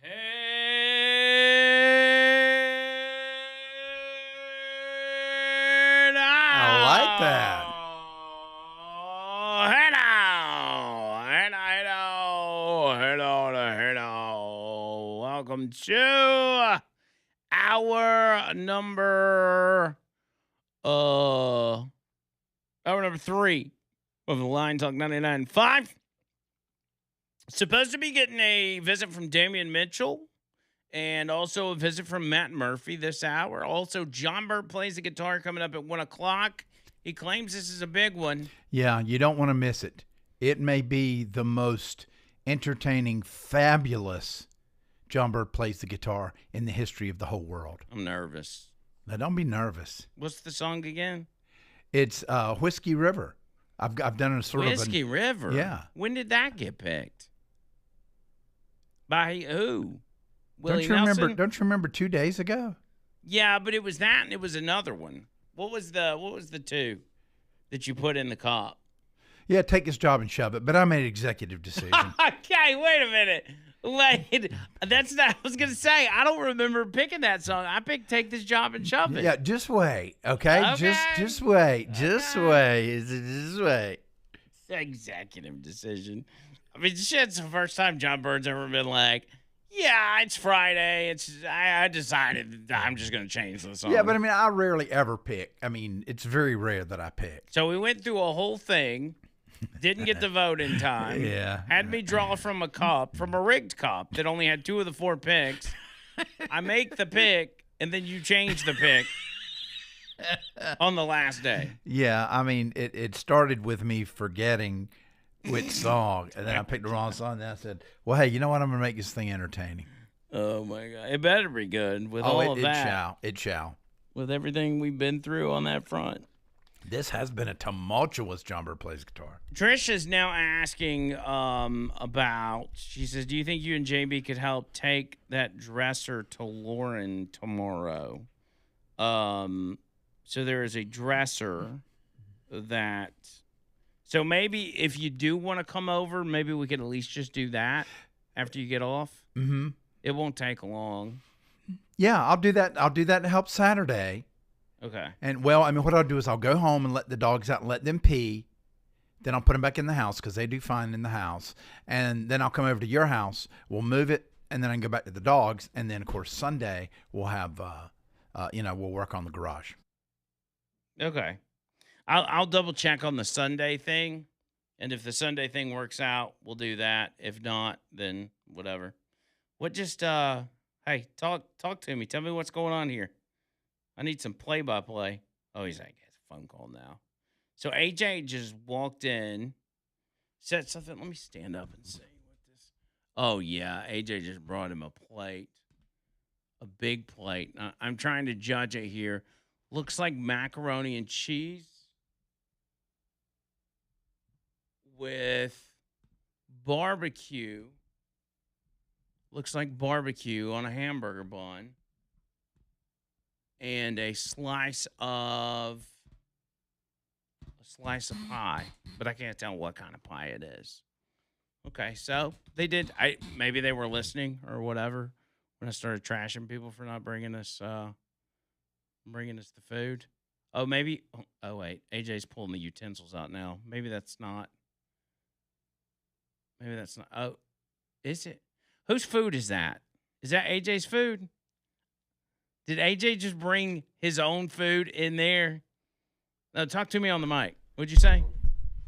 Hey, I like that. Hello. Welcome to hour number 3 of the Line Talk 99.5. Supposed to be getting a visit from Damian Mitchell and also a visit from Matt Murphy this hour. Also, John Burt plays the guitar coming up at 1 o'clock. He claims this is a big one. Yeah, you don't want to miss it. It may be the most entertaining, fabulous John Burt plays the guitar in the history of the whole world. I'm nervous. Now, don't be nervous. What's the song again? It's Whiskey River. I've done a sort Whiskey of River? Yeah. When did that get picked? By who? Don't you remember 2 days ago? Yeah, but it was that and it was another one. What was the two that you put in the cup? Yeah, take his job and shove it. But I made an executive decision. Okay, wait a minute. Wait, that's not. I was gonna say I don't remember picking that song. I picked "Take This Job and Shove It." Yeah, just wait, okay? Just wait, just wait. It's an executive decision. I mean, shit's the first time John Burt's ever been like, "Yeah, it's Friday. I decided that I'm just gonna change the song." Yeah, but I mean, I rarely ever pick. I mean, it's very rare that I pick. So we went through a whole thing. Didn't get the vote in time. Yeah. Had me draw from a rigged cup that only had 2 of the 4 picks. I make the pick, and then you change the pick on the last day. Yeah, I mean, it started with me forgetting which song, and then I picked the wrong song, and then I said, well, hey, you know what? I'm going to make this thing entertaining. Oh, my God. It better be good with all of that. It shall. With everything we've been through on that front. This has been a tumultuous John Burt plays guitar. Trish is now asking she says, do you think you and JB could help take that dresser to Lauren tomorrow? So there is a dresser so maybe if you do want to come over, maybe we could at least just do that after you get off. Mm-hmm. It won't take long. Yeah, I'll do that. I'll do that to help Saturday. Okay. And, well, I mean, what I'll do is I'll go home and let the dogs out and let them pee. Then I'll put them back in the house because they do fine in the house. And then I'll come over to your house. We'll move it, and then I can go back to the dogs. And then, of course, Sunday we'll have, we'll work on the garage. Okay. I'll double check on the Sunday thing. And if the Sunday thing works out, we'll do that. If not, then whatever. Hey, talk to me. Tell me what's going on here. I need some play-by-play. Oh, he's like, it's a phone call now. So AJ just walked in, said something. Let me stand up and see what this. Oh, yeah. AJ just brought him a plate, a big plate. I'm trying to judge it here. Looks like macaroni and cheese with barbecue. Looks like barbecue on a hamburger bun. And a slice of pie, but I can't tell what kind of pie it is. Okay, so they did. Maybe they were listening or whatever when I started trashing people for not bringing us the food. Oh, maybe. Oh, wait, AJ's pulling the utensils out now. Maybe that's not. Oh, is it? Whose food is that? Is that AJ's food? Did AJ just bring his own food in there? No, talk to me on the mic. What'd you say?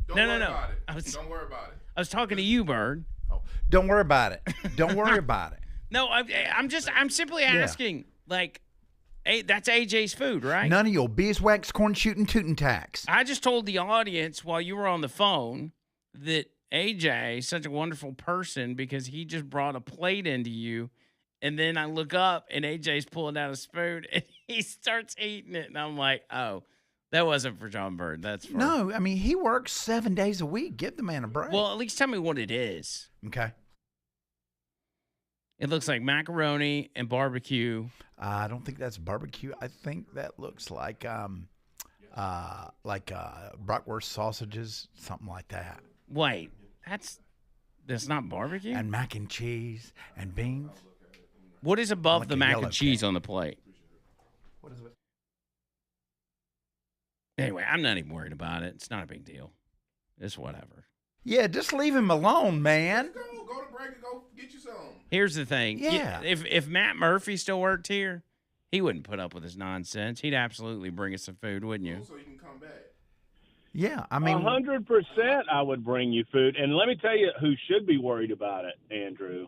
Don't worry about it. Don't worry about it. I was talking to you, Bird. Oh, don't worry about it. Don't worry about it. No, I'm simply asking. Like, that's AJ's food, right? None of your beeswax, corn shooting, tootin' tacks. I just told the audience while you were on the phone that AJ is such a wonderful person because he just brought a plate into you. And then I look up, and AJ's pulling out a spoon, and he starts eating it. And I'm like, oh, that wasn't for John Bird. That's for... No, I mean, he works 7 days a week. Give the man a break. Well, at least tell me what it is. Okay. It looks like macaroni and barbecue. I don't think that's barbecue. I think that looks like bratwurst sausages, something like that. Wait, that's not barbecue? And mac and cheese and beans. What is above like the a mac yellow and cheese can. on the plate? What is it? Anyway, I'm not even worried about it. It's not a big deal. It's whatever. Yeah, just leave him alone, man. Go to break and go get you some. Here's the thing. Yeah. If Matt Murphy still worked here, he wouldn't put up with his nonsense. He'd absolutely bring us some food, wouldn't you? So you can come back. Yeah, I mean, 100%. I would bring you food, and let me tell you who should be worried about it, Andrew,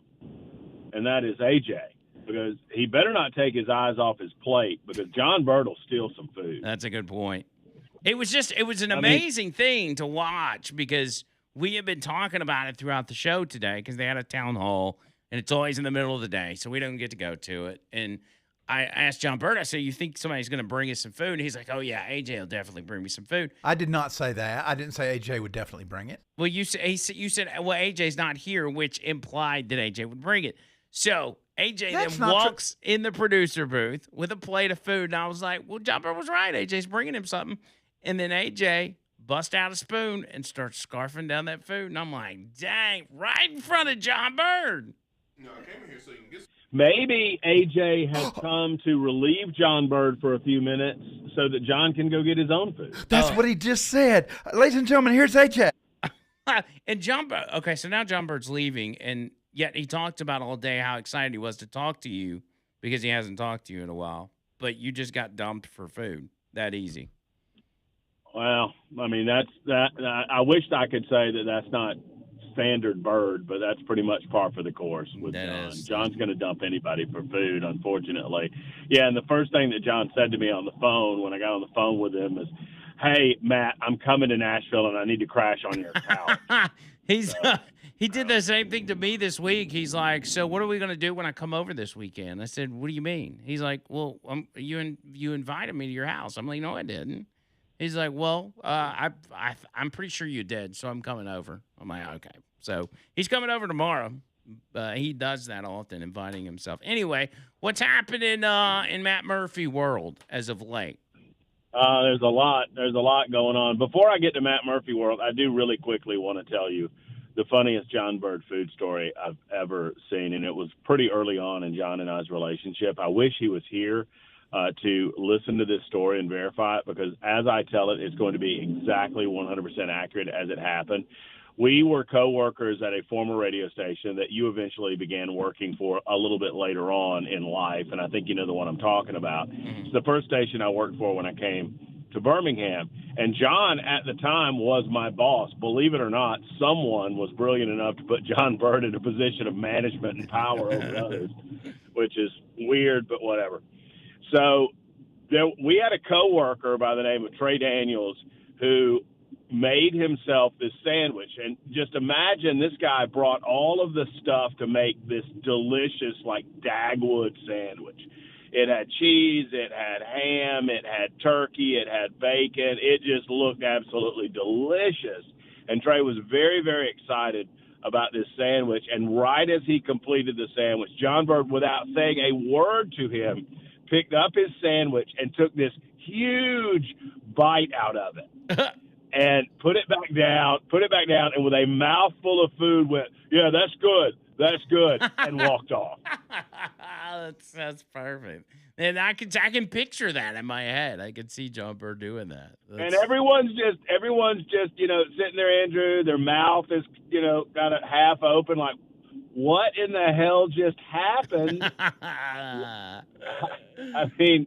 and that is AJ, because he better not take his eyes off his plate because John Bird will steal some food. That's a good point. It was an amazing thing to watch because we have been talking about it throughout the show today because they had a town hall, and it's always in the middle of the day, so we don't get to go to it. And I asked John Bird, I said, you think somebody's going to bring us some food? And he's like, oh, yeah, AJ will definitely bring me some food. I did not say that. I didn't say AJ would definitely bring it. Well, you said, well, AJ's not here, which implied that AJ would bring it. So AJ That's then not walks in the producer booth with a plate of food, and I was like, well, John Bird was right. AJ's bringing him something. And then AJ bust out a spoon and starts scarfing down that food. And I'm like, dang, right in front of John Bird. No, I came in here so you can get some. Maybe AJ has come to relieve John Bird for a few minutes so that John can go get his own food. That's what he just said. Ladies and gentlemen, here's AJ. And John Bird, okay, so now John Bird's leaving, and yet he talked about all day how excited he was to talk to you because he hasn't talked to you in a while. But you just got dumped for food. That easy. Well, I mean, I wish I could say that that's not standard Bird, but that's pretty much par for the course with John. John's going to dump anybody for food, unfortunately. Yeah, and the first thing that John said to me on the phone when I got on the phone with him is, hey, Matt, I'm coming to Nashville, and I need to crash on your couch. He did the same thing to me this week. He's like, so what are we going to do when I come over this weekend? I said, what do you mean? He's like, well, you invited me to your house. I'm like, no, I didn't. He's like, well, I'm pretty sure you did, so I'm coming over. I'm like, okay. So he's coming over tomorrow. He does that often, inviting himself. Anyway, what's happening in Matt Murphy world as of late? There's a lot going on. Before I get to Matt Murphy world, I do really quickly want to tell you the funniest John Bird food story I've ever seen, and it was pretty early on in John and I's relationship. I wish he was here to listen to this story and verify it, because as I tell it, it's going to be exactly 100% accurate as it happened. We were co-workers at a former radio station that you eventually began working for a little bit later on in life, and I think you know the one I'm talking about. It's the first station I worked for when I came to Birmingham, and John at the time was my boss. Believe it or not, someone was brilliant enough to put John Bird in a position of management and power over others, which is weird, but whatever. So we had a coworker by the name of Trey Daniels who made himself this sandwich. And just imagine this guy brought all of the stuff to make this delicious, like, Dagwood sandwich. It had cheese, it had ham, it had turkey, it had bacon. It just looked absolutely delicious. And Trey was very, very excited about this sandwich. And right as he completed the sandwich, John Bird, without saying a word to him, picked up his sandwich and took this huge bite out of it and put it back down, and with a mouthful of food went, yeah, that's good, and walked off. That's perfect. And I can picture that in my head. I can see John Bird doing that. And everyone's just, sitting there, Andrew, their mouth is, kind of half open, like, what in the hell just happened? I mean,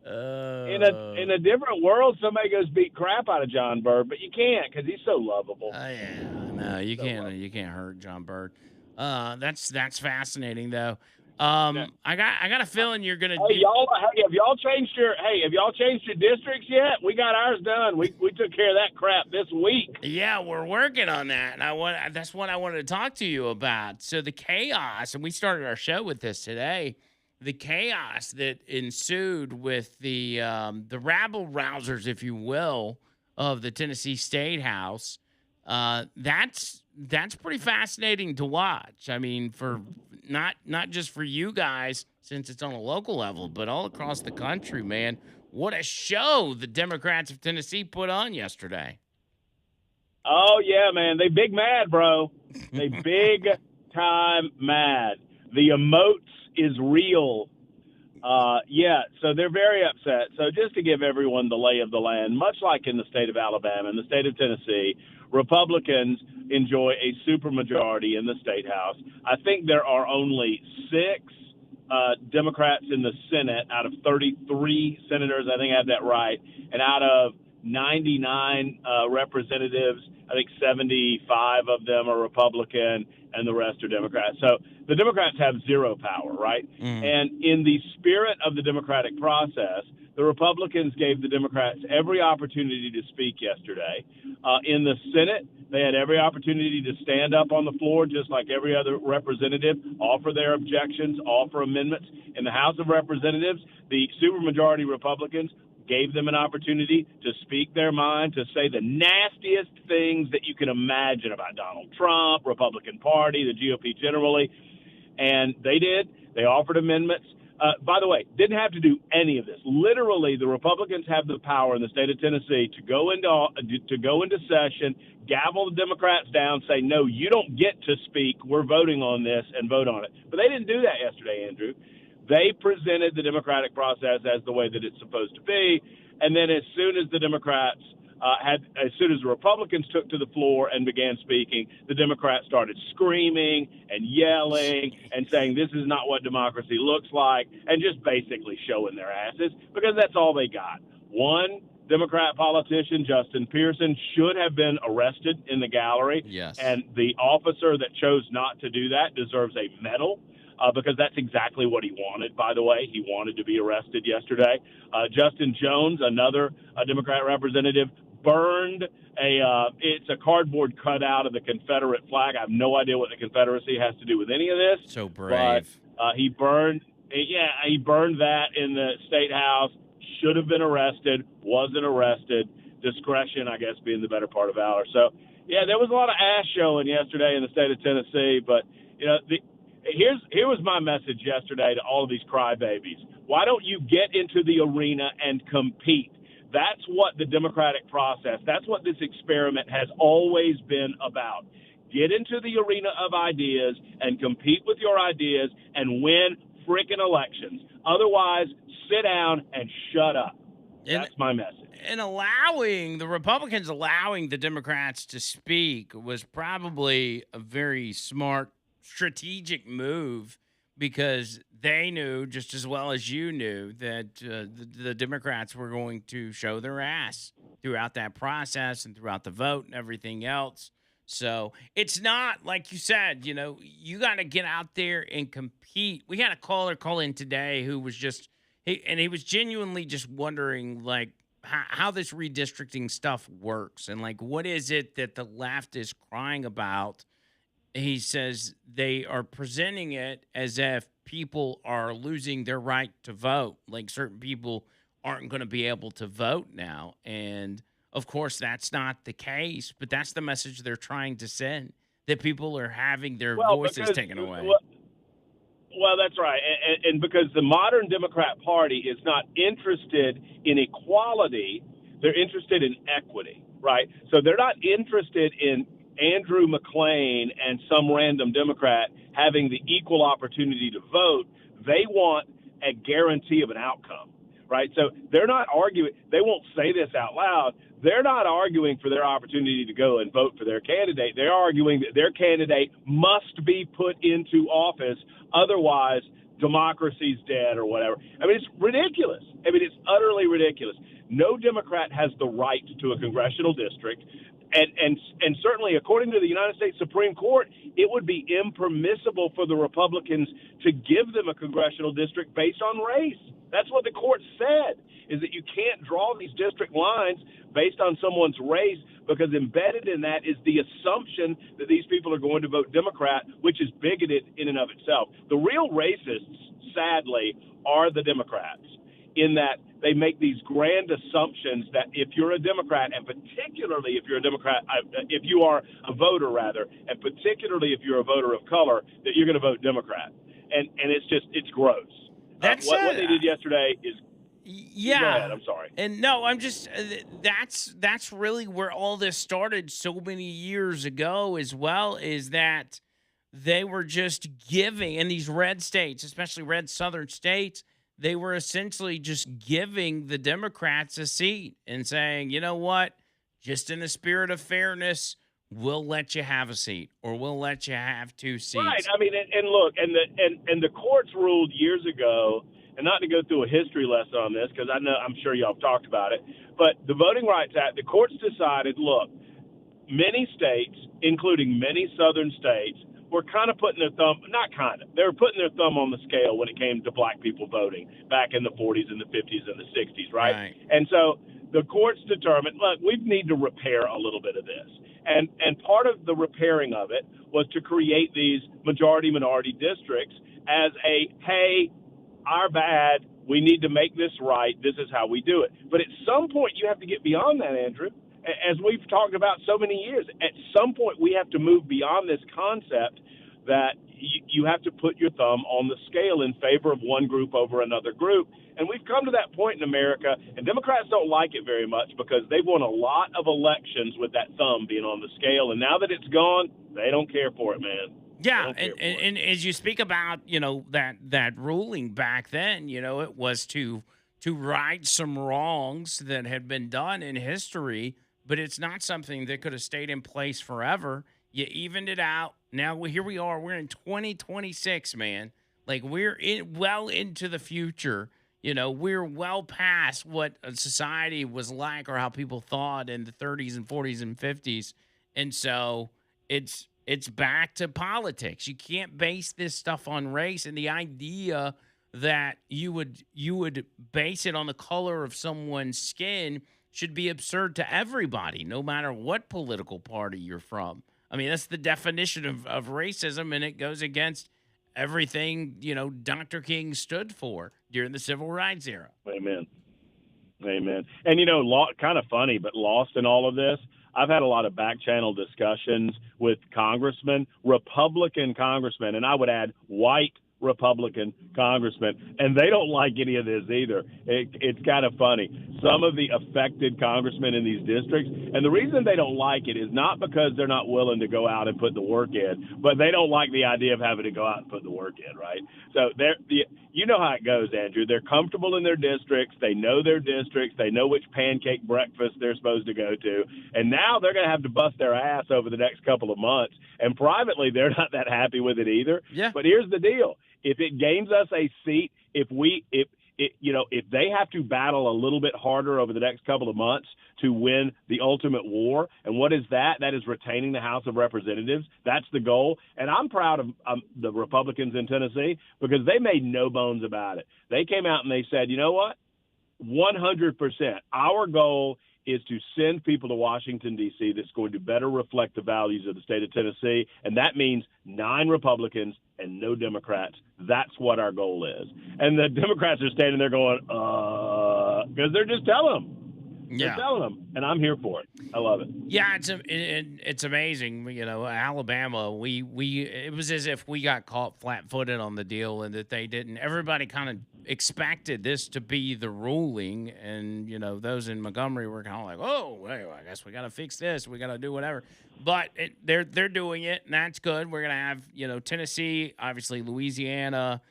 in a different world, somebody goes beat crap out of John Bird, but you can't because he's so lovable. Yeah, no, you can't. You can't hurt John Bird. That's fascinating though. I got a feeling you're gonna. Have y'all changed your districts yet? We got ours done. We took care of that crap this week. Yeah, we're working on that, and that's what I wanted to talk to you about. So the chaos, and we started our show with this today. The chaos that ensued with the rabble rousers, if you will, of the Tennessee State House. That's pretty fascinating to watch. I mean, for not just for you guys, since it's on a local level, but all across the country, man. What a show the Democrats of Tennessee put on yesterday. Oh, yeah, man. They big mad, bro. They big time mad. The emotes is real yet. So they're very upset. So just to give everyone the lay of the land, much like in the state of Alabama and the state of Tennessee, Republicans enjoy a supermajority in the state house. I think there are only 6 Democrats in the Senate out of 33 senators. I think I have that right. And out of 99 representatives, I think 75 of them are Republican and the rest are Democrats. So the Democrats have zero power, right? And in the spirit of the democratic process, the Republicans gave the Democrats every opportunity to speak yesterday. In the Senate, they had every opportunity to stand up on the floor just like every other representative, offer their objections, offer amendments. In the House of Representatives, the supermajority Republicans gave them an opportunity to speak their mind, to say the nastiest things that you can imagine about Donald Trump, Republican Party, the GOP generally. And they did. They offered amendments. By the way, didn't have to do any of this. Literally, the Republicans have the power in the state of Tennessee to go into session, gavel the Democrats down, say, no, you don't get to speak. We're voting on this, and vote on it. But they didn't do that yesterday, Andrew. They presented the democratic process as the way that it's supposed to be. And then as soon as the Democrats as soon as the Republicans took to the floor and began speaking, the Democrats started screaming and yelling and saying this is not what democracy looks like, and just basically showing their asses, because that's all they got. One Democrat politician, Justin Pearson, should have been arrested in the gallery. Yes. And the officer that chose not to do that deserves a medal. Because that's exactly what he wanted, by the way. He wanted to be arrested yesterday. Justin Jones, another Democrat representative, burned it's a cardboard cutout of the Confederate flag. I have no idea what the Confederacy has to do with any of this. So brave. But he burned that in the State House. Should have been arrested, wasn't arrested. Discretion, I guess, being the better part of valor. So, yeah, there was a lot of ass showing yesterday in the state of Tennessee, but, you know, here was my message yesterday to all of these crybabies. Why don't you get into the arena and compete? That's what the democratic process, that's what this experiment has always been about. Get into the arena of ideas and compete with your ideas and win frickin' elections. Otherwise, sit down and shut up. That's my message. And allowing the Republicans allowing the Democrats to speak was probably a very smart strategic move, because they knew just as well as you knew that the Democrats were going to show their ass throughout that process and throughout the vote and everything else. So it's not like you said, you know, you got to get out there and compete. We had a caller call in today who was he was genuinely just wondering, like, how this redistricting stuff works and, like, what is it that the left is crying about. He says they are presenting it as if people are losing their right to vote. Like, certain people aren't going to be able to vote now. And, of course, that's not the case. But that's the message they're trying to send, that people are having their voices taken away. Well, that's right. And because the modern Democrat Party is not interested in equality, they're interested in equity, right? So they're not interested in Andrew Mclain and some random Democrat having the equal opportunity to vote. They want a guarantee of an outcome, right? So they're not arguing. They won't say this out loud. They're not arguing for their opportunity to go and vote for their candidate. They're arguing that their candidate must be put into office. Otherwise, democracy's dead or whatever. I mean, it's ridiculous. I mean, it's utterly ridiculous. No Democrat has the right to a congressional district. And certainly, according to the United States Supreme Court, it would be impermissible for the Republicans to give them a congressional district based on race. That's what the court said, is that you can't draw these district lines based on someone's race, because embedded in that is the assumption that these people are going to vote Democrat, which is bigoted in and of itself. The real racists, sadly, are the Democrats, in that they make these grand assumptions that if you're a Democrat, and particularly if you're a Democrat, if you are a voter, rather, and particularly if you're a voter of color, that you're going to vote Democrat. And it's gross. That's what they did yesterday is. Yeah. Go ahead, I'm sorry. And no, I'm just that's really where all this started so many years ago as well, is that they were just giving, in these red states, especially red southern states, they were essentially just giving the Democrats a seat and saying, you know what, just in the spirit of fairness, we'll let you have a seat, or we'll let you have two Right. seats. I mean, and look, and the courts ruled years ago, and not to go through a history lesson on this because I'm sure y'all have talked about it, but the Voting Rights Act, the courts decided, look, many states, including many southern states, were kind of putting their thumb, not kind of, they were putting their thumb on the scale when it came to black people voting back in the 40s and the 50s and the 60s, right? Right. And so the courts determined, look, we need to repair a little bit of this. And part of the repairing of it was to create these majority minority districts as a, hey, our bad, we need to make this right, this is how we do it. But at some point you have to get beyond that, Andrew. As we've talked about so many years, at some point we have to move beyond this concept that you have to put your thumb on the scale in favor of one group over another group. And we've come to that point in America, and Democrats don't like it very much because they've won a lot of elections with that thumb being on the scale. And now that it's gone, they don't care for it, man. Yeah, and as you speak about, that ruling back then, it was to right some wrongs that had been done in history, but it's not something that could have stayed in place forever. You evened it out. Now here we are. We're in 2026, man. Like we're well into the future. We're well past what a society was like or how people thought in the 30s and 40s and 50s, and so it's back to politics. You can't base this stuff on race, and the idea that you would base it on the color of someone's skin should be absurd to everybody, no matter what political party you're from. I mean, that's the definition of racism, and it goes against everything, Dr. King stood for during the Civil Rights era. Amen. Amen. And, kind of funny, but lost in all of this, I've had a lot of back channel discussions with congressmen, Republican congressmen, and I would add white Republican congressmen, and they don't like any of this either. It's kind of funny. Some of the affected congressmen in these districts, and the reason they don't like it is not because they're not willing to go out and put the work in, but they don't like the idea of having to go out and put the work in, right? So you know how it goes, Andrew. They're comfortable in their districts. They know their districts. They know which pancake breakfast they're supposed to go to, and now they're going to have to bust their ass over the next couple of months. And privately, they're not that happy with it either. Yeah. But here's the deal. If it gains us a seat, if they have to battle a little bit harder over the next couple of months to win the ultimate war, and what is that? That is retaining the House of Representatives. That's the goal. And I'm proud of the Republicans in Tennessee because they made no bones about it. They came out and they said, you know what? 100%. Our goal is to send people to Washington, D.C. that's going to better reflect the values of the state of Tennessee, and that means 9 Republicans and no Democrats. That's what our goal is. And the Democrats are standing there going, because they're just telling them. They're telling them, and I'm here for it. I love it. Yeah, it's amazing. Alabama, it was as if we got caught flat-footed on the deal and that they didn't. Everybody kind of expected this to be the ruling, and those in Montgomery were kind of like, oh, well, I guess we got to fix this. We got to do whatever. But they're doing it, and that's good. We're gonna have Tennessee, obviously Louisiana,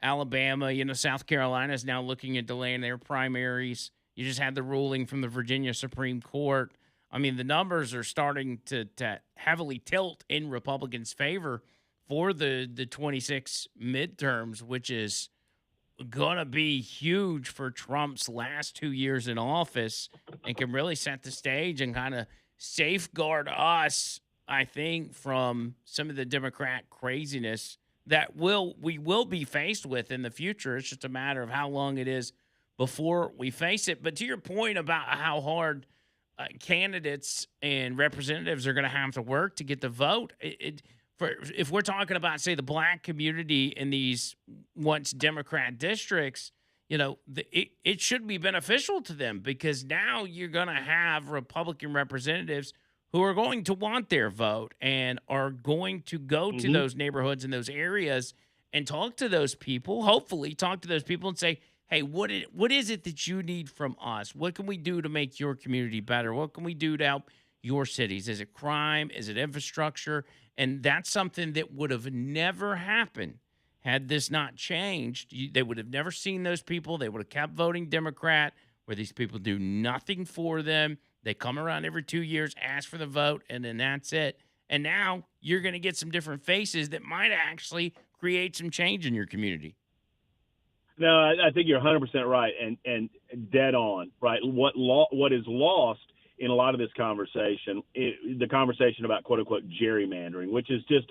Alabama. South Carolina is now looking at delaying their primaries. You just had the ruling from the Virginia Supreme Court. I mean, the numbers are starting to heavily tilt in Republicans' favor for the 26 midterms, which is going to be huge for Trump's last 2 years in office and can really set the stage and kind of safeguard us, I think, from some of the Democrat craziness that we will be faced with in the future. It's just a matter of how long it is before we face it. But to your point about how hard candidates and representatives are going to have to work to get the vote, if we're talking about, say, the black community in these once Democrat districts, it should be beneficial to them because now you're going to have Republican representatives who are going to want their vote and are going to go to those neighborhoods and those areas and talk to those people, hopefully talk to those people and say, hey, what is it that you need from us? What can we do to make your community better? What can we do to help your cities? Is it crime? Is it infrastructure? And that's something that would have never happened had this not changed. They would have never seen those people. They would have kept voting Democrat, where these people do nothing for them. They come around every 2 years, ask for the vote, and then that's it. And now you're going to get some different faces that might actually create some change in your community. No, I think you're 100% right and dead on, right? What is lost in a lot of this conversation, the conversation about quote-unquote gerrymandering, which is just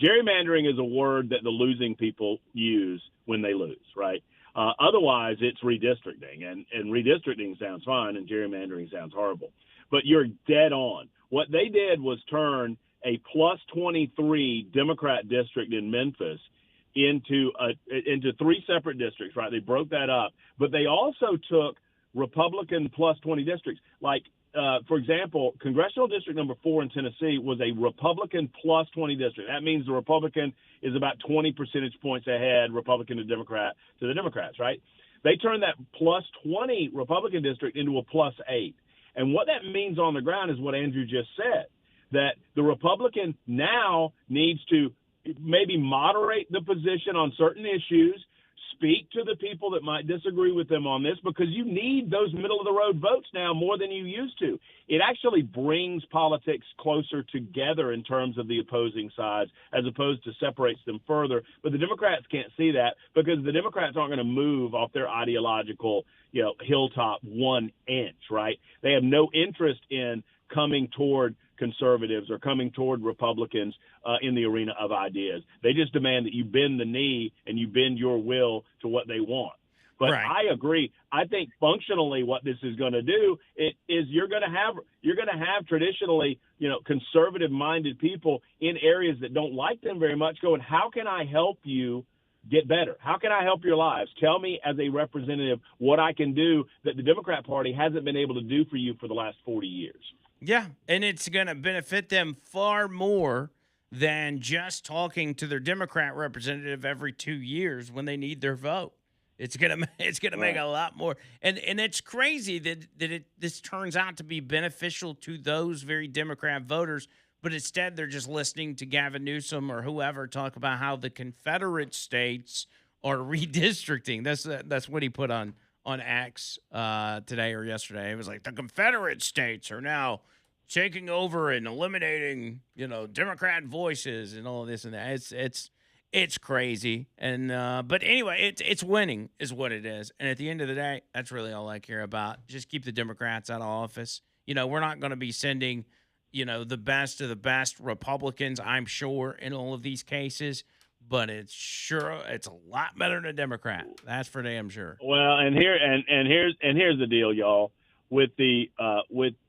gerrymandering is a word that the losing people use when they lose, right? Otherwise, it's redistricting, and redistricting sounds fine, and gerrymandering sounds horrible. But you're dead on. What they did was turn a plus 23 Democrat district in Memphis into 3 separate districts, right? They broke that up, but they also took Republican plus 20 districts. Like, for example, congressional district number 4 in Tennessee was a Republican plus 20 district. That means the Republican is about 20 percentage points ahead, Republican to Democrat, to the Democrats, right? They turned that plus 20 Republican district into a plus 8. And what that means on the ground is what Andrew just said, that the Republican now needs to maybe moderate the position on certain issues, speak to the people that might disagree with them on this, because you need those middle-of-the-road votes now more than you used to. It actually brings politics closer together in terms of the opposing sides as opposed to separates them further. But the Democrats can't see that because the Democrats aren't going to move off their ideological, hilltop 1 inch, right? They have no interest in coming toward conservatives or coming toward Republicans in the arena of ideas. They just demand that you bend the knee and you bend your will to what they want. But Right. I agree. I think functionally what this is going to do is you're going to have traditionally, conservative minded people in areas that don't like them very much going, how can I help you get better? How can I help your lives? Tell me as a representative what I can do that the Democrat Party hasn't been able to do for you for the last 40 years. Yeah, and it's going to benefit them far more than just talking to their Democrat representative every 2 years when they need their vote. It's gonna make a lot more, and it's crazy that this turns out to be beneficial to those very Democrat voters, but instead they're just listening to Gavin Newsom or whoever talk about how the Confederate states are redistricting. That's what he put on X today or yesterday. It was like the Confederate states are now taking over and eliminating, Democrat voices and all of this and that. It's crazy. And but anyway, it's winning is what it is. And at the end of the day, that's really all I care about. Just keep the Democrats out of office. We're not going to be sending, the best of the best Republicans, I'm sure, in all of these cases. But it's a lot better than a Democrat. That's for damn sure. Well, and here's the deal, y'all. With the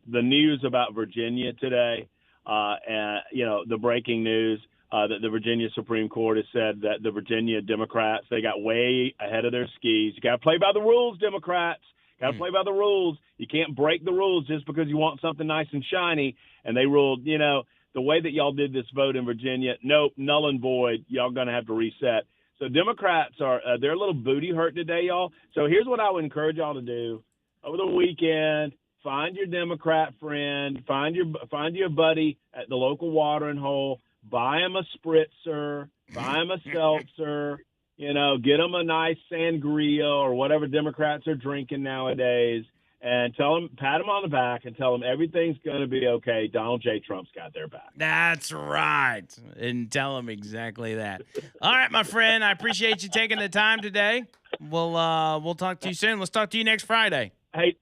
news about Virginia today, and the breaking news that the Virginia Supreme Court has said that the Virginia Democrats, they got way ahead of their skis. You got to play by the rules, Democrats. Got to play by the rules. You can't break the rules just because you want something nice and shiny. And they ruled, the way that y'all did this vote in Virginia, nope, null and void. Y'all going to have to reset. So Democrats they're a little booty hurt today, y'all. So here's what I would encourage y'all to do over the weekend. Find your Democrat friend. Find your buddy at the local watering hole. Buy him a spritzer. Buy him a seltzer. Get them a nice sangria or whatever Democrats are drinking nowadays, and pat them on the back and tell them everything's going to be okay. Donald J. Trump's got their back. That's right. And tell them exactly that. All right, my friend. I appreciate you taking the time today. We'll talk to you soon. Let's talk to you next Friday. Hey,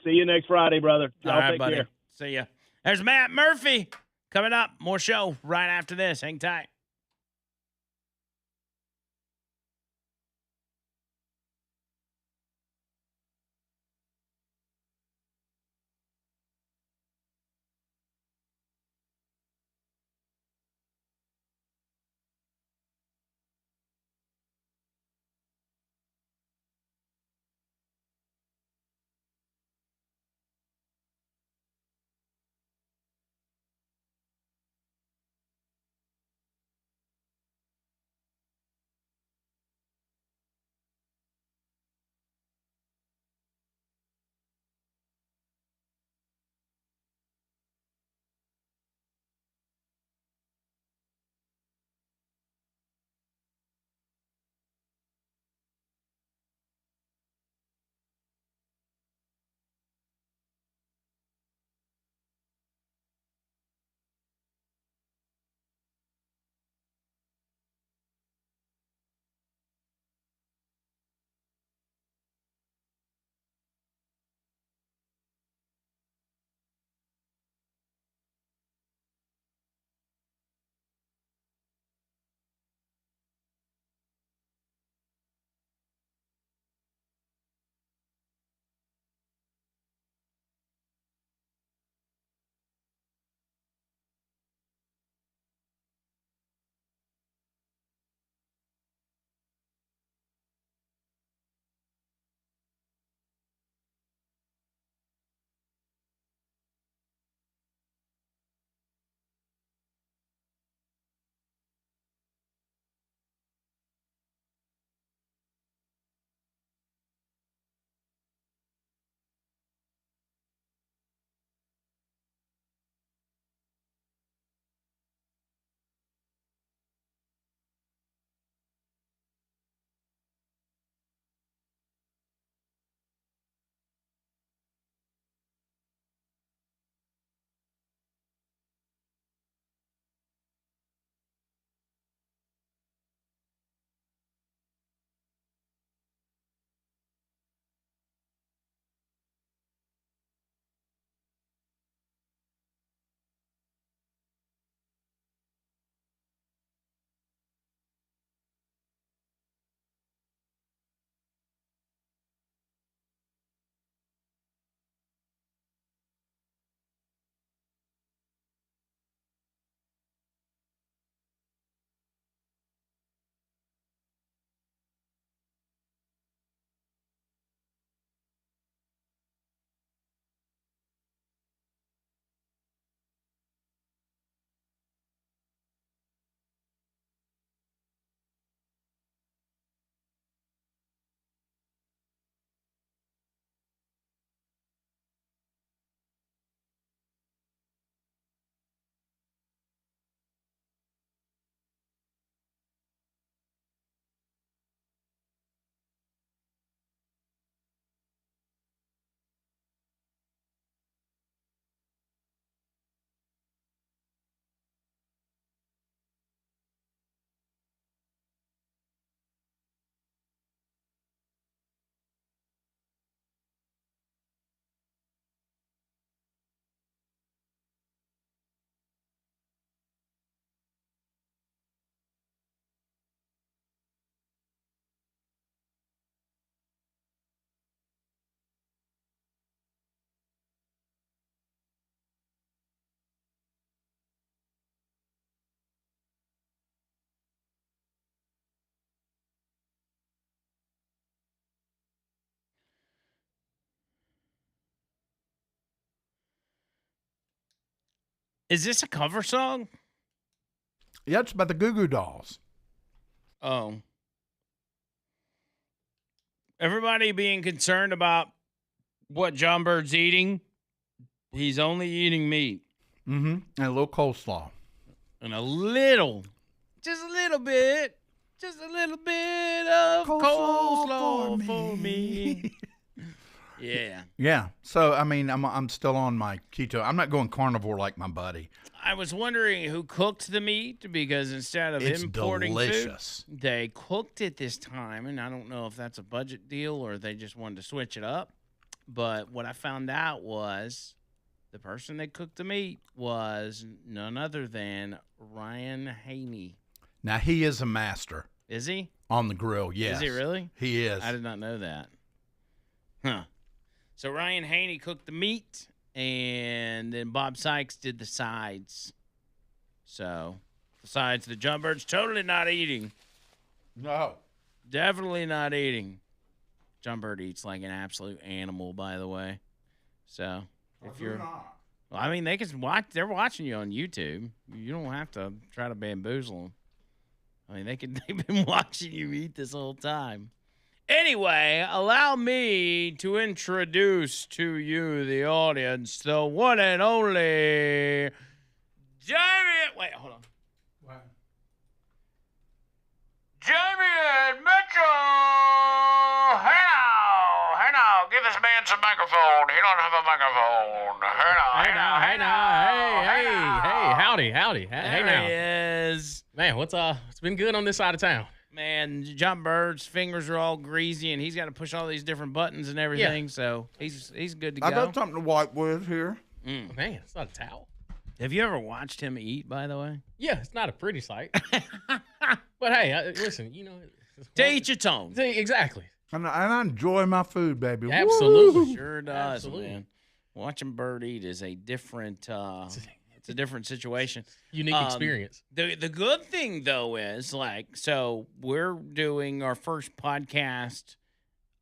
see you next Friday, brother. Y'all all right, take buddy. care. See ya. There's Matt Murphy coming up. More show right after this. Hang tight. Is this a cover song? Yeah, it's about the Goo Goo Dolls. Oh. Everybody being concerned about what John Bird's eating. He's only eating meat. Mm-hmm. And a little coleslaw. And a little, just a little bit of coleslaw for me. Yeah. Yeah. So I mean, I'm still on my keto. I'm not going carnivore like my buddy. I was wondering who cooked the meat because instead of It's importing delicious. food, they cooked it this time, and I don't know if that's a budget deal or they just wanted to switch it up. But what I found out was the person that cooked the meat was none other than Ryan Haney. Now he is a master Is he? on the grill. Yes. Is he really? He is. I did not know that. Huh. So Ryan Haney cooked the meat, and then Bob Sykes did the sides. So the sides, the John Bird's totally not eating. No. Definitely not eating. John Bird eats like an absolute animal, by the way. So if you're, well, I mean, they can watch. They're watching you on YouTube. You don't have to try to bamboozle them. I mean, they've been watching you eat this whole time. Anyway, allow me to introduce to you, the audience, the one and only Jamie. Wait, hold on. What? Jamie Mitchell. Hey now, give this man some microphone. He don't have a microphone. Hey now. Howdy. Hey now. He is. Man, what's been good on this side of town? Man, John Bird's fingers are all greasy, and he's got to push all these different buttons and everything. So he's good to go. I got something to wipe with here. Man, it's not a towel. Have you ever watched him eat, by the way? Yeah, it's not a pretty sight. But hey, listen, To each its own. Exactly. And I enjoy my food, baby. Absolutely. Woo! Sure does, Absolutely. man. Watching Bird eat is a different it's a different situation. Unique experience. The good thing though is so we're doing our first podcast,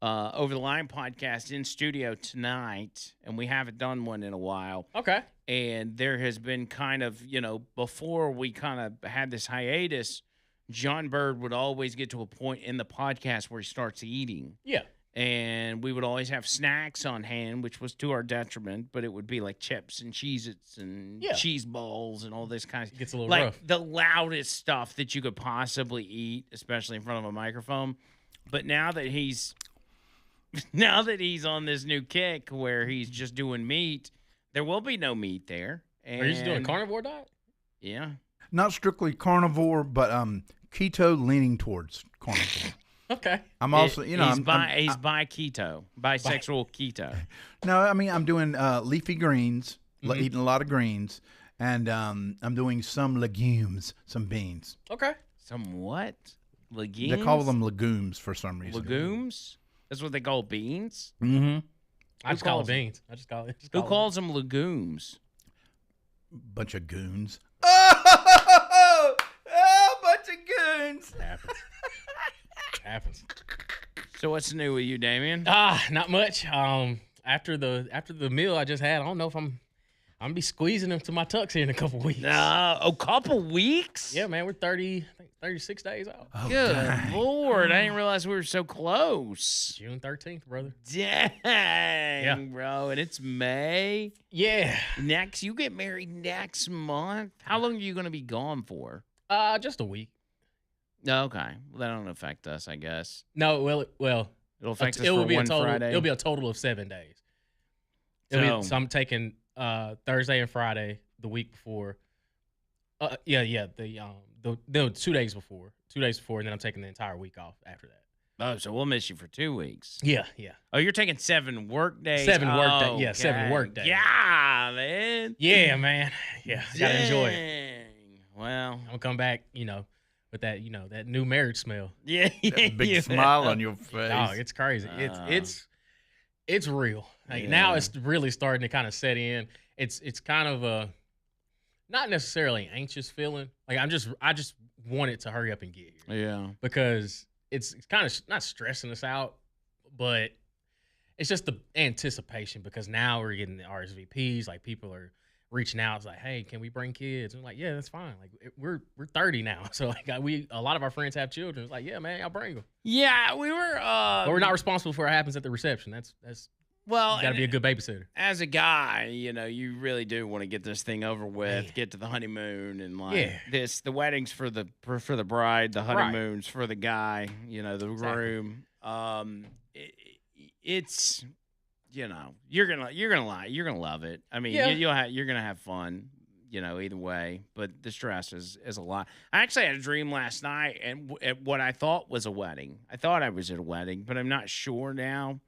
Over the Line podcast in studio tonight, and we haven't done one in a while. Okay. And there has been kind of, before we kind of had this hiatus, John Bird would always get to a point in the podcast where he starts eating. Yeah. And we would always have snacks on hand, which was to our detriment, but it would be like chips and Cheez-Its and cheese balls and all this kind of It gets a little like rough. the loudest stuff that you could possibly eat, especially in front of a microphone. But now that he's on this new kick where he's just doing meat, there will be no meat there. And Are you just doing a carnivore diet? Yeah. Not strictly carnivore, but keto leaning towards carnivore. Okay. I'm also, he's I'm bi keto, bisexual keto. No, I mean, I'm doing leafy greens, Mm-hmm. eating a lot of greens, and I'm doing some legumes, some beans. Okay. Some what? Legumes? They call them legumes for some reason. legumes. That's what they call beans. Mm-hmm. I just call calls it beans. I just call it. Who calls them legumes? Bunch of goons. Oh, bunch of goons. Happens. So what's new with you, Damien? Not much. After the meal I just had, I don't know if I'm gonna be squeezing them to my tux here in a couple weeks. A couple weeks? Yeah, man, we're 36 days out. Oh, Good dang. Lord, I didn't realize we were so close. June 13th, brother. Dang, bro. And it's May. Yeah. You get married next month. How long are you going to be gone for? Just a week. Okay. Well, that don't affect us, I guess. No, well, It'll affect us it will for be one a total. Friday. It'll be a total of 7 days. So I'm taking Thursday and Friday the week before. The 2 days before. 2 days before, and then I'm taking the entire week off after that. Oh, so we'll miss you for 2 weeks. Yeah. Oh, you're taking 7 work days? 7 work days. Yeah, Okay. 7 work days. Yeah, man. Yeah, man. Yeah, gotta enjoy it. Dang. Well, I'm gonna come back, with that, that new marriage smell. yeah. That big yeah. smile on your face. Oh, it's crazy. It's real. Like, now it's really starting to kind of set in. It's kind of a not necessarily anxious feeling. Like I just want it to hurry up and get here Yeah. because it's kind of not stressing us out, but it's just the anticipation because now we're getting the RSVPs. Like people are reaching out. It's like, hey, can we bring kids? And I'm like, yeah, that's fine. Like we're 30 now, so like a lot of our friends have children. It's like, yeah, man, I'll bring them. Yeah, we were. But we're not responsible for what happens at the reception. That's well. You got to be a good babysitter. As a guy, you really do want to get this thing over with, get to the honeymoon, and the wedding's for the bride, the honeymoon's for the guy, the groom. It's you're gonna love it. I mean, you're gonna have fun, either way. But the stress is a lot. I actually had a dream last night, and at what I thought was a wedding. I thought I was at a wedding, but I'm not sure now.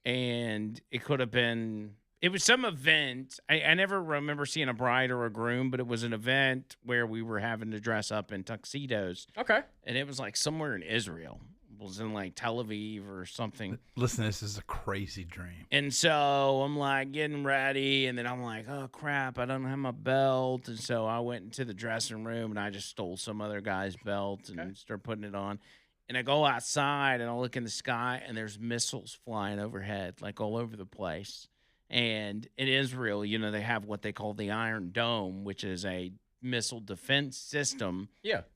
And it could have been. It was some event. I never remember seeing a bride or a groom, but it was an event where we were having to dress up in tuxedos. Okay. And it was like somewhere in Israel. It was in like Tel Aviv or something. Listen, this is a crazy dream. And so I'm like getting ready, and then I'm like, oh crap, I don't have my belt. And so I went into the dressing room and I just stole some other guy's belt and started putting it on. And I go outside and I look in the sky, and there's missiles flying overhead, like all over the place. And in Israel, they have what they call the Iron Dome, which is a missile defense system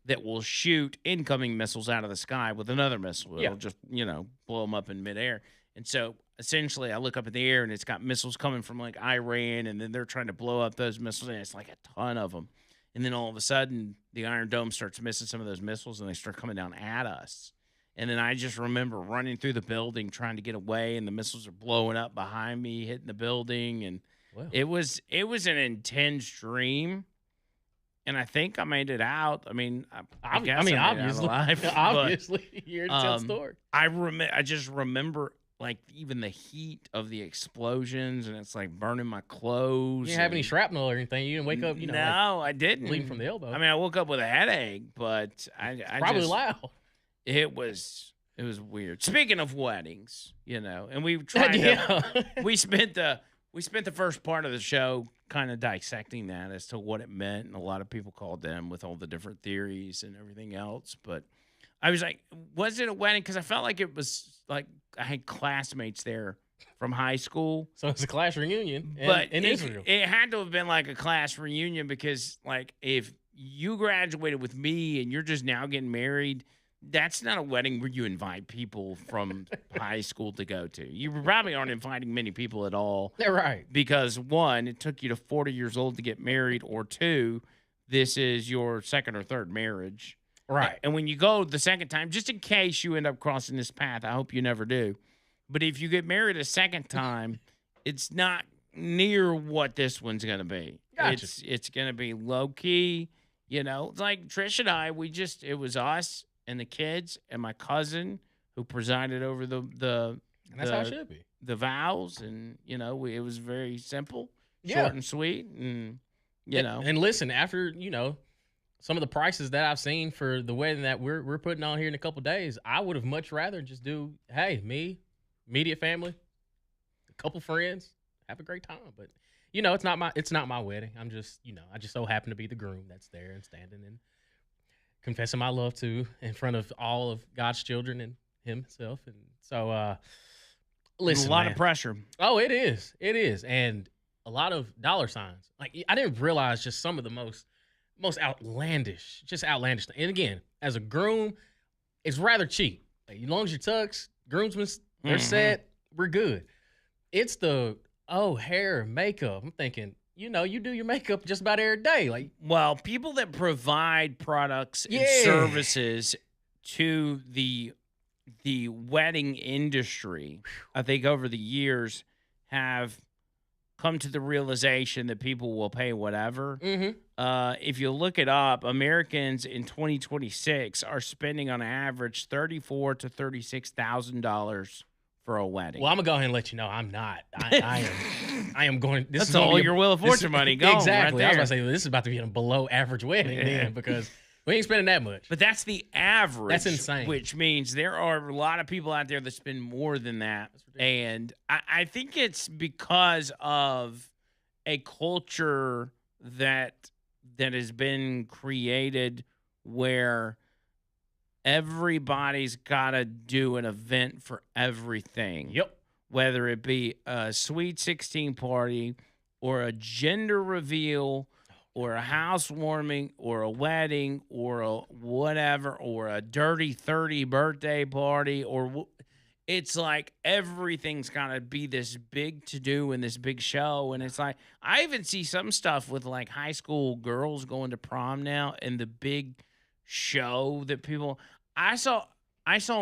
that will shoot incoming missiles out of the sky with another missile. It'll just, blow them up in midair. And so essentially I look up in the air, and it's got missiles coming from like Iran, and then they're trying to blow up those missiles, and it's like a ton of them. And then all of a sudden the Iron Dome starts missing some of those missiles, and they start coming down at us. And then I just remember running through the building trying to get away, and the missiles are blowing up behind me, hitting the building. And it was an intense dream. And I think I made it out. I mean, I guess I made obviously, it out alive, obviously, you're here to tell the story. I just remember like even the heat of the explosions, and it's like burning my clothes. You didn't have any shrapnel or anything. You didn't wake up. No, I didn't. Bleeding from the elbow. I mean, I woke up with a headache, but I probably just, loud. It was weird. Speaking of weddings, and we tried we spent the first part of the show kind of dissecting that as to what it meant, and a lot of people called them with all the different theories and everything else. But I was like, was it a wedding? Because I felt like it was like I had classmates there from high school. So it's a class reunion, but in Israel. It had to have been like a class reunion, because like if you graduated with me and you're just now getting married, that's not a wedding where you invite people from high school to go to. You probably aren't inviting many people at all. They're right. Because one, it took you to 40 years old to get married, or two, this is your second or third marriage. Right. And when you go the second time, just in case you end up crossing this path, I hope you never do. But if you get married a second time, it's not near what this one's going to be. Gotcha. It's going to be low key. It's like Trish and I, it was us and the kids and my cousin who presided over and that's how it should be. The vows, and it was very simple, short and sweet, and And listen, after some of the prices that I've seen for the wedding that we're putting on here in a couple of days, I would have much rather just do me, immediate family, a couple friends, have a great time. But it's not my wedding. I'm just I just so happen to be the groom that's there and standing and confessing my love to in front of all of God's children and himself. And so, listen, a lot of pressure. Oh, it is. And a lot of dollar signs. Like, I didn't realize just some of the most outlandish things. And again, as a groom, it's rather cheap. Like, as long as your tux, groomsmen, they're set, we're good. It's the, hair, makeup. I'm thinking, you do your makeup just about every day. Like, well, people that provide products and services to the wedding industry, I think over the years have come to the realization that people will pay whatever. Mm-hmm. If you look it up, Americans in 2026 are spending on average $34,000 to $36,000 for a wedding. Well, I'm gonna go ahead and let you know I'm not. I am going. This That's is all your Wheel of Fortune money going. Exactly. Right I there. was gonna say this is about to be a below average wedding then, because we ain't spending that much. But that's the average. That's insane. Which means there are a lot of people out there that spend more than that. And I think it's because of a culture that has been created where everybody's got to do an event for everything. Yep. Whether it be a sweet 16 party or a gender reveal or a housewarming or a wedding or a whatever or a dirty 30 birthday party it's like everything's got to be this big to do and this big show. And it's like, I even see some stuff with like high school girls going to prom now and the big show that people, I saw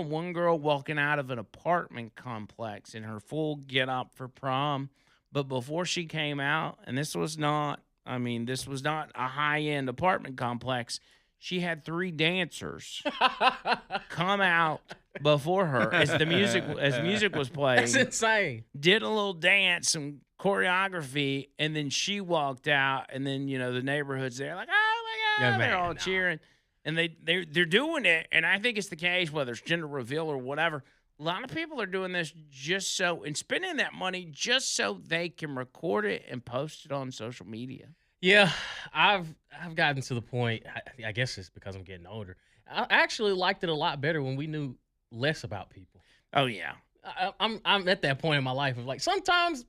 one girl walking out of an apartment complex in her full get up for prom. But before she came out, and this was not a high end apartment complex. She had 3 dancers come out before her as music was playing. That's insane. Did a little dance, some choreography, and then she walked out. And then the neighborhood's there, like, oh my god, they're all cheering, and they're doing it. And I think it's the case whether it's gender reveal or whatever. A lot of people are doing this just so and spending that money just so they can record it and post it on social media. Yeah, I've gotten to the point. I guess it's because I'm getting older. I actually liked it a lot better when we knew less about people. Oh yeah, I'm at that point in my life of like sometimes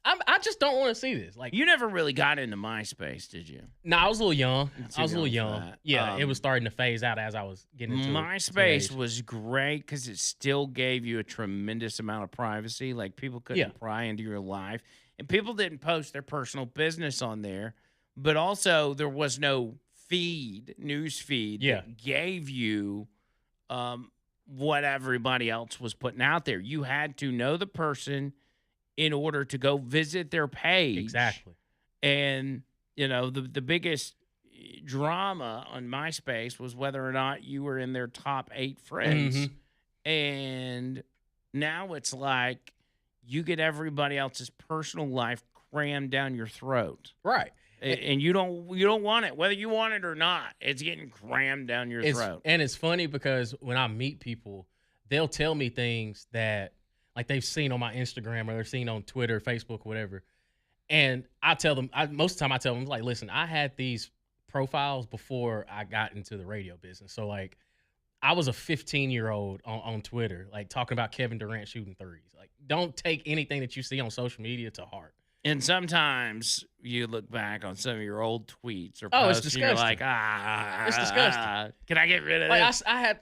I just don't want to see this. Like you never really got into MySpace, did you? No, I was a little young. That. Yeah, it was starting to phase out as I was getting into MySpace was great because it still gave you a tremendous amount of privacy. Like people couldn't pry into your life. And people didn't post their personal business on there, but also there was no news feed that gave you what everybody else was putting out there. You had to know the person in order to go visit their page. Exactly. And, the biggest drama on MySpace was whether or not you were in their top 8 friends. Mm-hmm. And now it's like, you get everybody else's personal life crammed down your throat. Right. And you don't want it. Whether you want it or not, it's getting crammed down your throat. And it's funny because when I meet people, they'll tell me things that like they've seen on my Instagram or they've seen on Twitter, Facebook, whatever. And I tell them, most of the time I tell them, like, listen, I had these profiles before I got into the radio business. So like I was a 15-year-old on Twitter, like talking about Kevin Durant shooting threes. Like, don't take anything that you see on social media to heart. And sometimes you look back on some of your old tweets or posts, it's disgusting. And you're like, it's disgusting. Can I get rid of this? I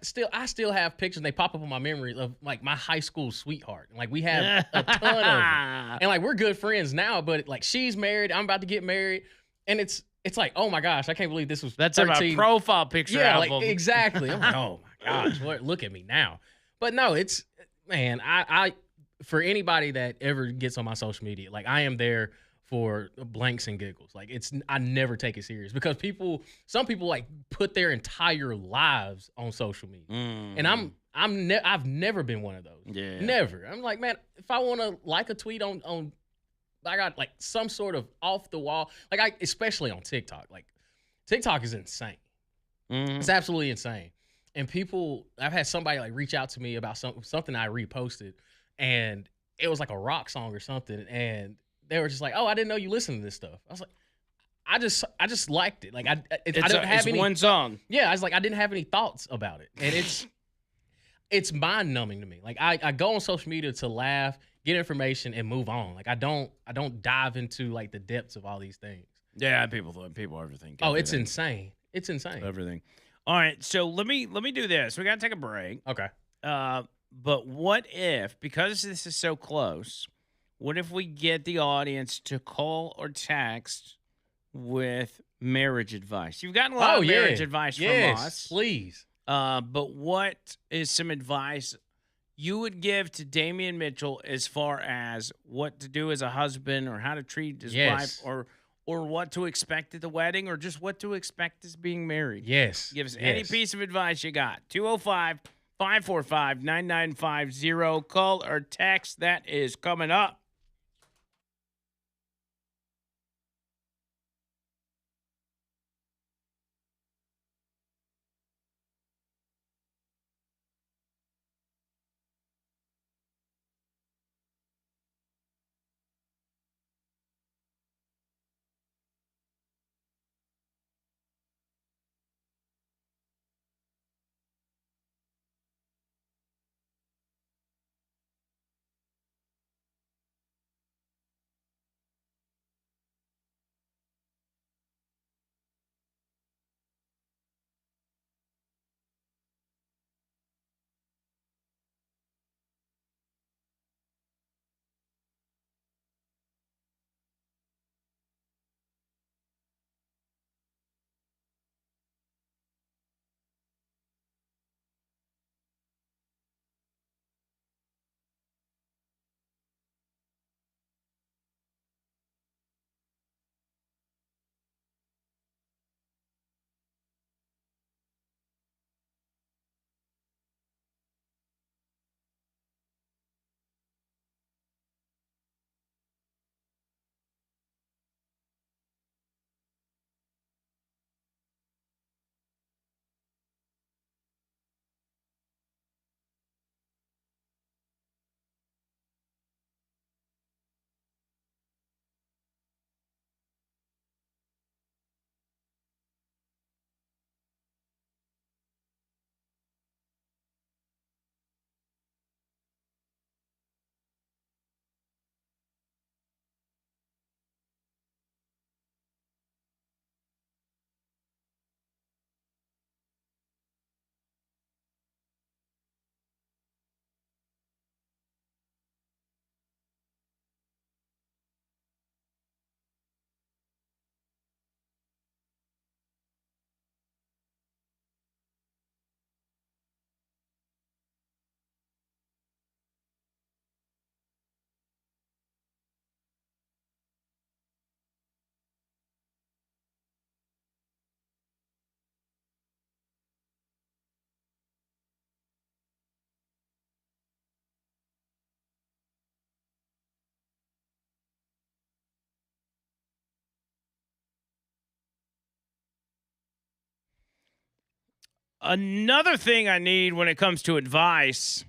still have pictures, and they pop up on my memories of like my high school sweetheart. Like we have a ton of them, and like we're good friends now. But like she's married, I'm about to get married, and it's like, oh my gosh, I can't believe this was. That's in my profile picture album. Like exactly. I'm like, oh my gosh, look at me now. But no, it's man, I for anybody that ever gets on my social media, like I am there for blanks and giggles. Like I never take it serious because some people like put their entire lives on social media, and I've never been one of those. Yeah, never. I'm like, man, if I want to like a tweet on, I got like some sort of off the wall, like especially on TikTok. Like TikTok is insane. It's absolutely insane. And I've had somebody like reach out to me about something I reposted. And it was like a rock song or something, and they were just like, "Oh, I didn't know you listened to this stuff." I was like, "I just liked it. Like I didn't have any one song." Yeah, I was like, I didn't have any thoughts about it, and it's mind numbing to me. Like I go on social media to laugh, get information, and move on. Like I don't dive into like the depths of all these things. Yeah, people overthink. Oh, it's insane. It's insane. Everything. All right, so let me do this. We got to take a break. Okay. But what if, because this is so close, what if we get the audience to call or text with marriage advice? You've gotten a lot of marriage advice from us. Please. But what is some advice you would give to Damian Mitchell as far as what to do as a husband or how to treat his wife or what to expect at the wedding or just what to expect as being married? Yes. Give us any piece of advice you got. 205-545-9950. Call or text. That is coming up. Another thing I need when it comes to advice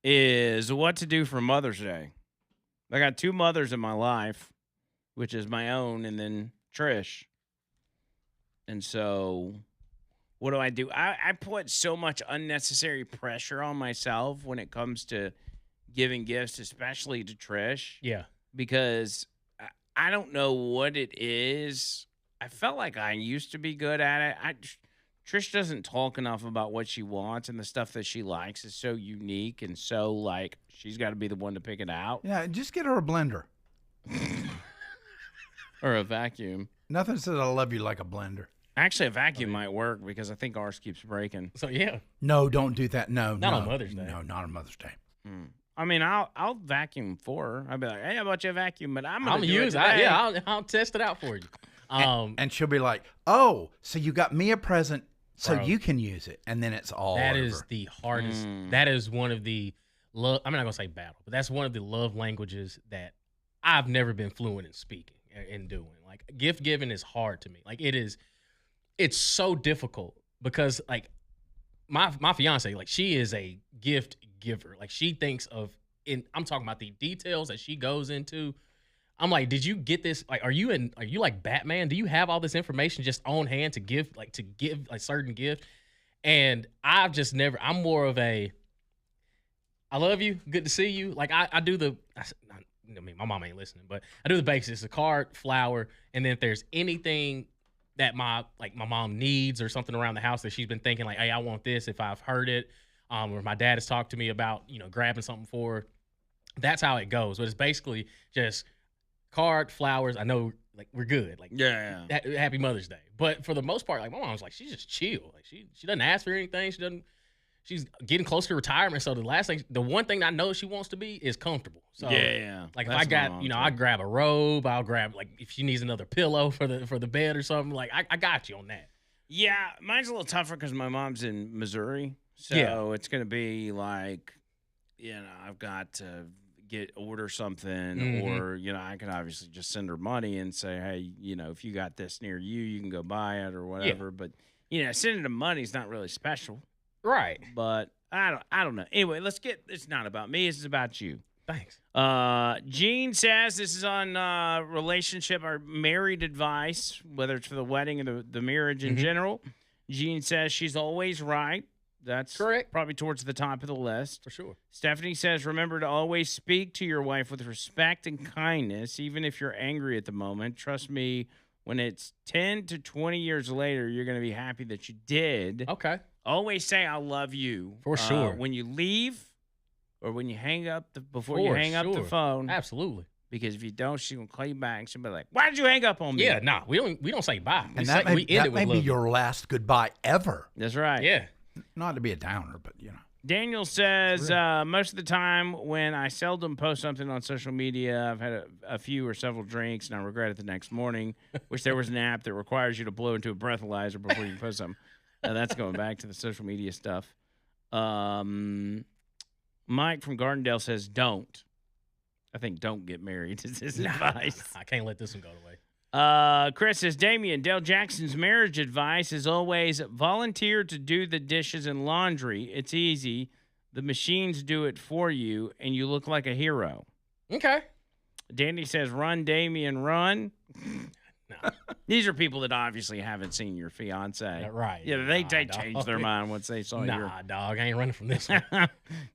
is what to do for Mother's Day. I got 2 mothers in my life, which is my own and then Trish. And so what do? I put so much unnecessary pressure on myself when it comes to giving gifts, especially to Trish. Yeah. Because I don't know what it is. I felt like I used to be good at it. Trish doesn't talk enough about what she wants, and the stuff that she likes is so unique and so, like, she's got to be the one to pick it out. Yeah, just get her a blender. Or a vacuum. Nothing says I love you like a blender. Actually, a vacuum might work because I think ours keeps breaking. So, yeah. No, don't do that. No, Not no. on Mother's Day. No, not on Mother's Day. I mean, I'll vacuum for her. I'll be like, hey, how about you a vacuum? But I'm going to use it. I'll test it out for you. And she'll be like, oh, so you got me a present so you can use it. And then it's all That over. is the hardest. That is one of the love. I'm not going to say battle, but that's one of the love languages that I've never been fluent in speaking and doing. Like, gift giving is hard to me. Like, it's so difficult because, like, my fiance, like, she is a gift giver. Like, she thinks I'm talking about the details that she goes into. I'm like, did you get this? Like, are you like Batman? Do you have all this information just on hand to give a certain gift? And I've just never, I'm more of a, I love you, good to see you. Like, I do I mean, my mom ain't listening, but I do the basics, a card, flower, and then if there's anything that my mom needs or something around the house that she's been thinking, like, hey, I want this, if I've heard it, or my dad has talked to me about, grabbing something for her, that's how it goes. But it's basically just card, flowers. I know, like, we're good. Like, Yeah. Happy Mother's Day. But for the most part, like, my mom's like, she's just chill. Like, she doesn't ask for anything. She's getting close to retirement. So the one thing I know she wants to be is comfortable. So Yeah. like, That's if I got, my mom, I too. grab a robe, I'll grab, like, if she needs another pillow for the bed or something, like, I got you on that. Yeah, mine's a little tougher because my mom's in Missouri. So Yeah. it's going to be like, I've got to order something, Mhm. or, I can obviously just send her money and say, hey, if you got this near you, you can go buy it or whatever. But, sending them money is not really special. Right. But I don't know. Anyway, it's not about me. It's about you. Thanks. Gene says this is on relationship or married advice, whether it's for the wedding or the marriage in general. Gene says she's always right. That's correct. Probably towards the top of the list. For sure. Stephanie says, remember to always speak to your wife with respect and kindness, even if you're angry at the moment. Trust me, when it's 10 to 20 years later, you're going to be happy that you did. Okay. Always say, I love you. For sure. When you leave or when you hang up, before you hang up the phone. Absolutely. Because if you don't, she's going to call you back. And she'll be like, why did you hang up on me? Yeah, nah, we don't say bye. And that may be your last goodbye ever. That's right. Yeah. Not to be a downer, but, Daniel says, most of the time when I seldom post something on social media, I've had a few or several drinks, and I regret it the next morning. Wish there was an app that requires you to blow into a breathalyzer before you post something. That's going back to the social media stuff. Mike from Gardendale says, don't. I think don't get married is his advice. I can't let this one go to waste. Chris says, Damian, Dale Jackson's marriage advice is always volunteer to do the dishes and laundry. It's easy. The machines do it for you, and you look like a hero. Okay. Danny says, run, Damian, run. No. These are people that obviously haven't seen your fiance. Right. Yeah, they changed their mind once they saw Nah, dog, I ain't running from this one.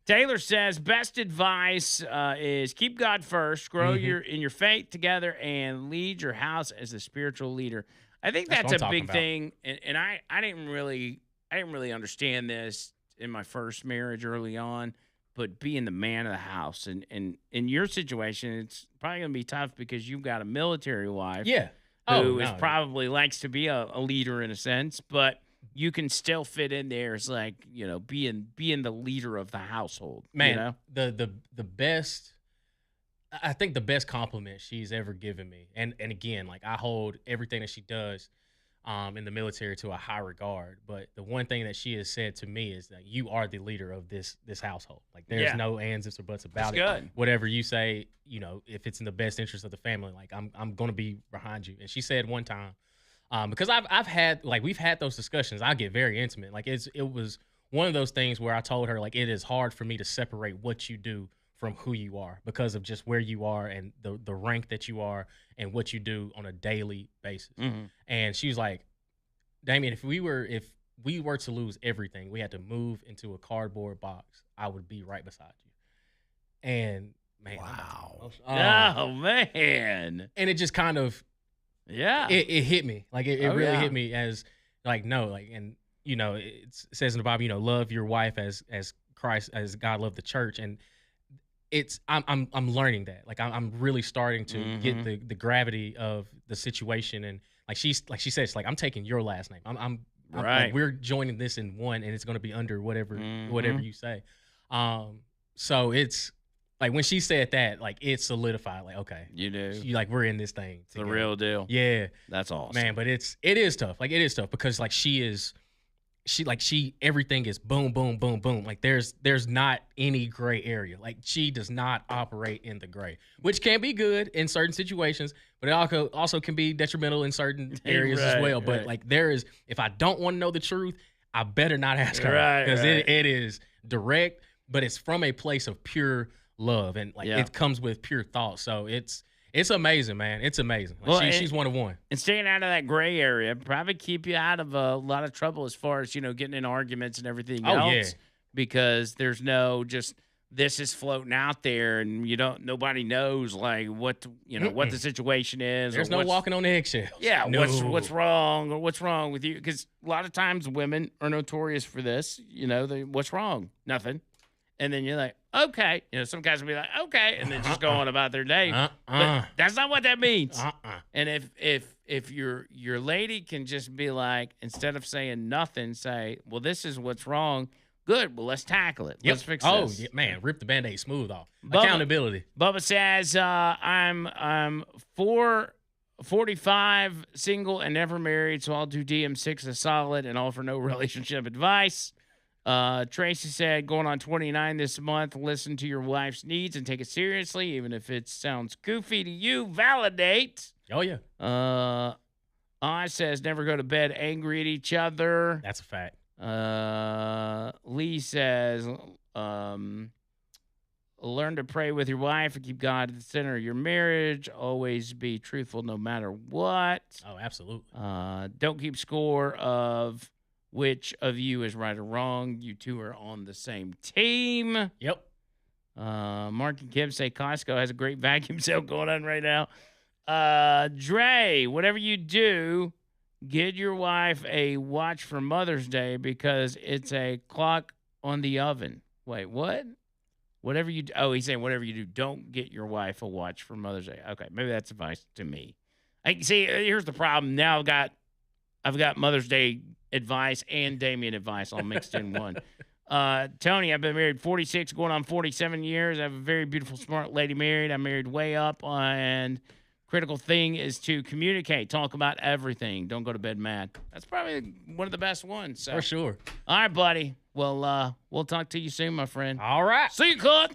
Taylor says, best advice is keep God first, grow your faith together, and lead your house as a spiritual leader. I think that's a big thing, and I didn't really understand this in my first marriage early on, but being the man of the house, and in your situation, it's probably gonna be tough because you've got a military wife. Yeah. Who probably likes to be a leader in a sense, but you can still fit in there as like, being the leader of the household. Man, the best, I think the best compliment she's ever given me, and again, like, I hold everything that she does in the military to a high regard, but the one thing that she has said to me is that you are the leader of this household. Like, there's no ands, ifs, or buts about it. Good. Whatever you say, if it's in the best interest of the family, like, I'm going to be behind you. And she said one time, Because I've had like we've had those discussions. I get very intimate. Like it was one of those things where I told her like it is hard for me to separate what you do from who you are because of just where you are and the rank that you are and what you do on a daily basis. And she was like, Damien, if we were to lose everything, we had to move into a cardboard box, I would be right beside you. And man, Wow. Oh man. And it just kind of it hit me. Like it really hit me as like no, like, and you know, it says in the Bible, you know, love your wife as Christ, as God loved the church. And I'm learning that. Like I'm really starting to get the gravity of the situation. And like she says, like, I'm taking your last name. I'm right. Like, we're joining this in one, and it's going to be under whatever you say. So it's like when she said that, like it solidified. Like, okay, you do. Like we're in this thing. The real deal. Yeah, that's awesome, man. But it is tough. Like it is tough because like she everything is boom, boom, boom, boom. Like there's not any gray area. Like she does not operate in the gray, which can be good in certain situations, but it also can be detrimental in certain areas as well. But like if I don't want to know the truth, I better not ask her because it is direct, but it's from a place of pure love and like it comes with pure thought. So it's amazing, man. It's amazing. Like well, she's one of one. And staying out of that gray area probably keep you out of a lot of trouble as far as, you know, getting in arguments and everything else. Yeah. Because there's no just this is floating out there and nobody knows like what what the situation is. There's no walking on eggshells. Yeah, no. What's wrong or what's wrong with you? Because a lot of times women are notorious for this. You know, what's wrong? Nothing. And then you're like, okay. You know, some guys will be like, okay, and then just go on about their day. But that's not what that means. And if your lady can just be like, instead of saying nothing, say, well, this is what's wrong. Good. Well, let's tackle it. Let's fix this. Oh, yeah, man, rip the Band-Aid smooth off. Accountability. Bubba says, I'm 45, single, and never married, so I'll do DM6 a solid and offer no relationship advice. Tracy said, going on 29 this month, listen to your wife's needs and take it seriously, even if it sounds goofy to you. Validate. Oh, yeah. I says, never go to bed angry at each other. That's a fact. Lee says, learn to pray with your wife and keep God at the center of your marriage. Always be truthful no matter what. Oh, absolutely. Don't keep score of which of you is right or wrong. You two are on the same team. Yep. Mark and Kim say Costco has a great vacuum sale going on right now. Dre, whatever you do, get your wife a watch for Mother's Day because it's a clock on the oven. Wait, what? Whatever you do. Oh, he's saying whatever you do, don't get your wife a watch for Mother's Day. Okay, maybe that's advice to me. See, here's the problem. Now I've got Mother's Day advice and Damien advice all mixed in one. Tony, I've been married 46, going on 47 years. I have a very beautiful, smart lady married. I'm married way up, and critical thing is to communicate, talk about everything. Don't go to bed mad. That's probably one of the best ones. So. For sure. All right, buddy. Well, we'll talk to you soon, my friend. All right. See you, Claude.